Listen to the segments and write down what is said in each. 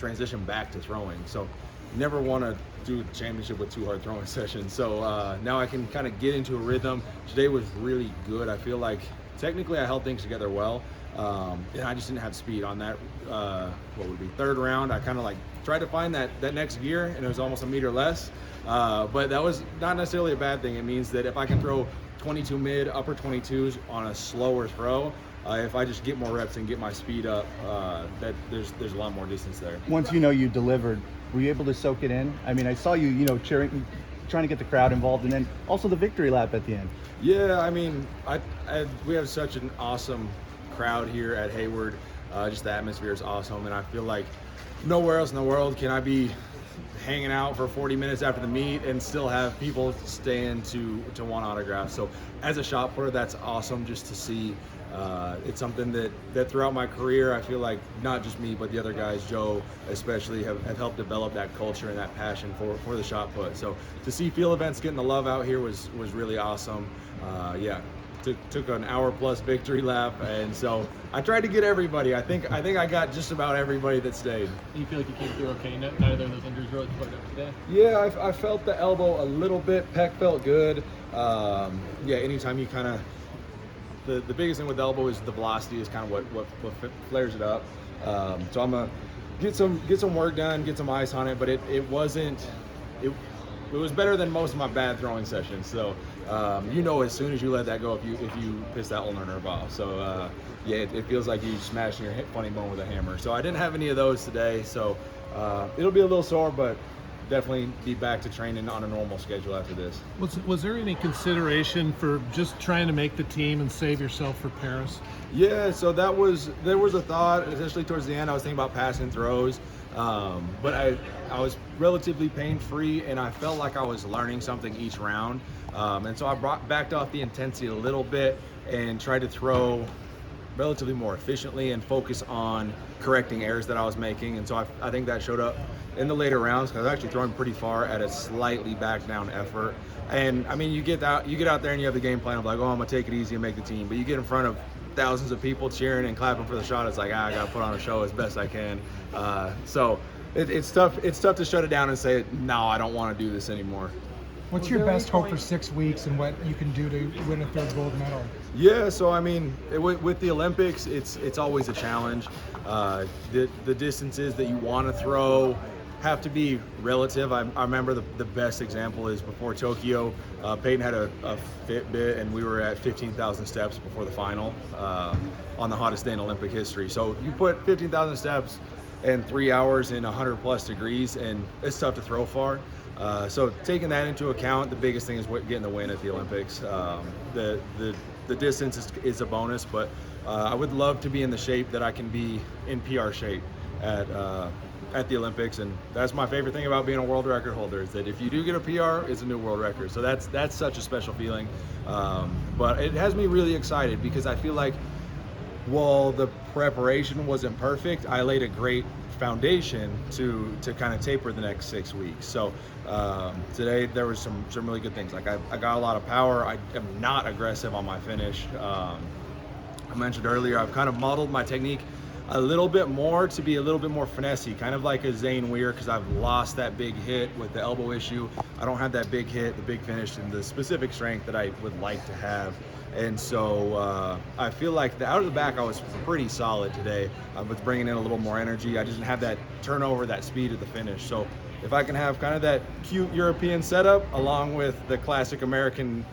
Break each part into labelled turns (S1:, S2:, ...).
S1: transition back to throwing. So never want to do the championship with 2 hard throwing sessions. So now I can kind of get into a rhythm. Today was really good. I feel like technically I held things together well. And I just didn't have speed on that, what would be 3rd round. I kind of like tried to find that next gear, and it was almost a meter less. But that was not necessarily a bad thing. It means that if I can throw 22 mid, upper 22s on a slower throw, if I just get more reps and get my speed up, that there's a lot more distance there.
S2: Once you delivered, were you able to soak it in? I mean, I saw you cheering, trying to get the crowd involved, and then also the victory lap at the end.
S1: Yeah, I mean, we have such an awesome crowd here at Hayward. Just the atmosphere is awesome, and I feel like nowhere else in the world can I be hanging out for 40 minutes after the meet and still have people staying to want autographs. So as a shot putter, that's awesome just to see. It's something that throughout my career, I feel like not just me, but the other guys, Joe especially, have helped develop that culture and that passion for the shot put. So to see field events getting the love out here was really awesome. Yeah. Took an hour plus victory lap, and so I tried to get everybody. I think I got just about everybody that stayed.
S3: Do you feel like you came through okay? Neither of those injuries really put up today?
S1: Yeah, I felt the elbow a little bit. Pec felt good. Yeah, anytime you kind of the biggest thing with the elbow is the velocity is kind of what flares it up. So I'm gonna get some work done, get some ice on it, but it wasn't. It was better than most of my bad throwing sessions. So, as soon as you let that go, if you piss that ulnar nerve off. So, yeah, it feels like you smashing your hip funny bone with a hammer. So I didn't have any of those today. So it'll be a little sore, but definitely be back to training on a normal schedule after this.
S4: Was there any consideration for just trying to make the team and save yourself for Paris?
S1: Yeah, so there was a thought, especially towards the end. I was thinking about passing throws. But I was relatively pain-free, and I felt like I was learning something each round. And so I backed off the intensity a little bit and tried to throw relatively more efficiently and focus on correcting errors that I was making. And so I think that showed up in the later rounds, because I was actually throwing pretty far at a slightly back down effort. And I mean, you get out there and you have the game plan of like, oh, I'm gonna take it easy and make the team. But you get in front of thousands of people cheering and clapping for the shot. It's like, I gotta put on a show as best I can. So it's tough to shut it down and say, no, I don't want to do this anymore.
S5: What's your best hope for 6 weeks and what you can do to win a 3rd gold medal?
S1: Yeah, so I mean, with the Olympics, it's always a challenge. The distances that you want to throw have to be relative. I remember the best example is before Tokyo, Peyton had a Fitbit, and we were at 15,000 steps before the final on the hottest day in Olympic history. So you put 15,000 steps in 3 hours in 100 plus degrees, and it's tough to throw far. So taking that into account, the biggest thing is getting the win at the Olympics. The distance is a bonus, but I would love to be in the shape that I can be in PR shape at the Olympics, and that's my favorite thing about being a world record holder, is that if you do get a PR, it's a new world record. So that's such a special feeling. But it has me really excited, because I feel like while the preparation wasn't perfect, I laid a great foundation to kind of taper the next 6 weeks. So today there was some really good things. Like I got a lot of power. I am not aggressive on my finish. I mentioned earlier, I've kind of modeled my technique a little bit more to be a little bit more finessey, kind of like a Zane Weir, because I've lost that big hit with the elbow issue. I don't have that big hit, the big finish, and the specific strength that I would like to have. And so I feel like out of the back, I was pretty solid today. I was bringing in a little more energy. I didn't have that turnover, that speed at the finish. So if I can have kind of that cute European setup along with the classic American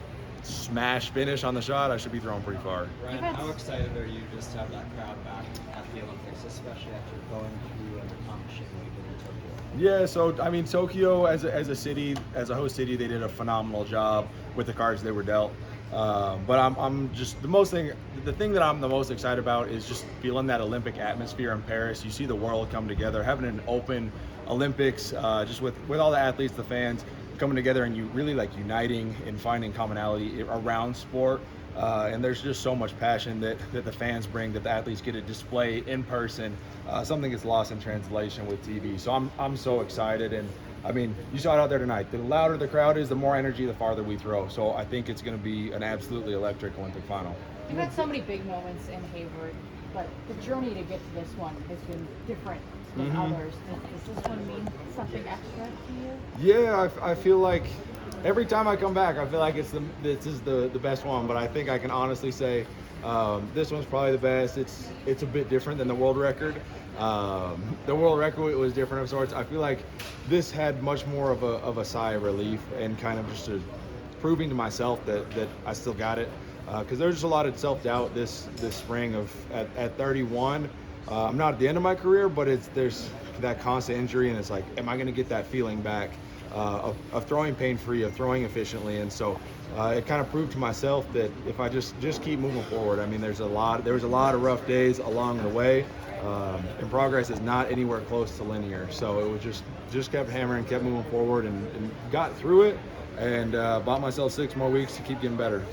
S1: smash finish on the shot, I should be throwing pretty far.
S6: Ryan, how excited are you just to have that crowd back at the Olympics, especially after going through and accomplishing what you did in Tokyo?
S1: Yeah, so I mean, Tokyo as a city, as a host city, they did a phenomenal job with the cards they were dealt. But I'm just the thing that I'm the most excited about is just feeling that Olympic atmosphere in Paris. You see the world come together, having an open Olympics, just with all the athletes, the fans coming together, and you really like uniting and finding commonality around sport. And there's just so much passion that the fans bring, that the athletes get to display in person. Something gets lost in translation with TV. So I'm so excited. And I mean, you saw it out there tonight. The louder the crowd is, the more energy, the farther we throw. So I think it's going to be an absolutely electric Olympic final.
S7: You've had so many big moments in Hayward, but the journey to get to this one has been different than
S1: Mhm.
S7: others. Does this one mean something extra to you?
S1: Yeah, I feel like every time I come back, I feel like this is the best one. But I think I can honestly say this one's probably the best. It's a bit different than the world record. The world record was different of sorts. I feel like this had much more of a sigh of relief and kind of just proving to myself that I still got it. Because there's just a lot of self-doubt this spring at 31. I'm not at the end of my career, but there's that constant injury, and it's like, am I going to get that feeling back of throwing pain-free, of throwing efficiently? And so it kind of proved to myself that if I just keep moving forward. I mean, there was a lot of rough days along the way, and progress is not anywhere close to linear. So it was just kept hammering, kept moving forward, and got through it, and bought myself 6 more weeks to keep getting better.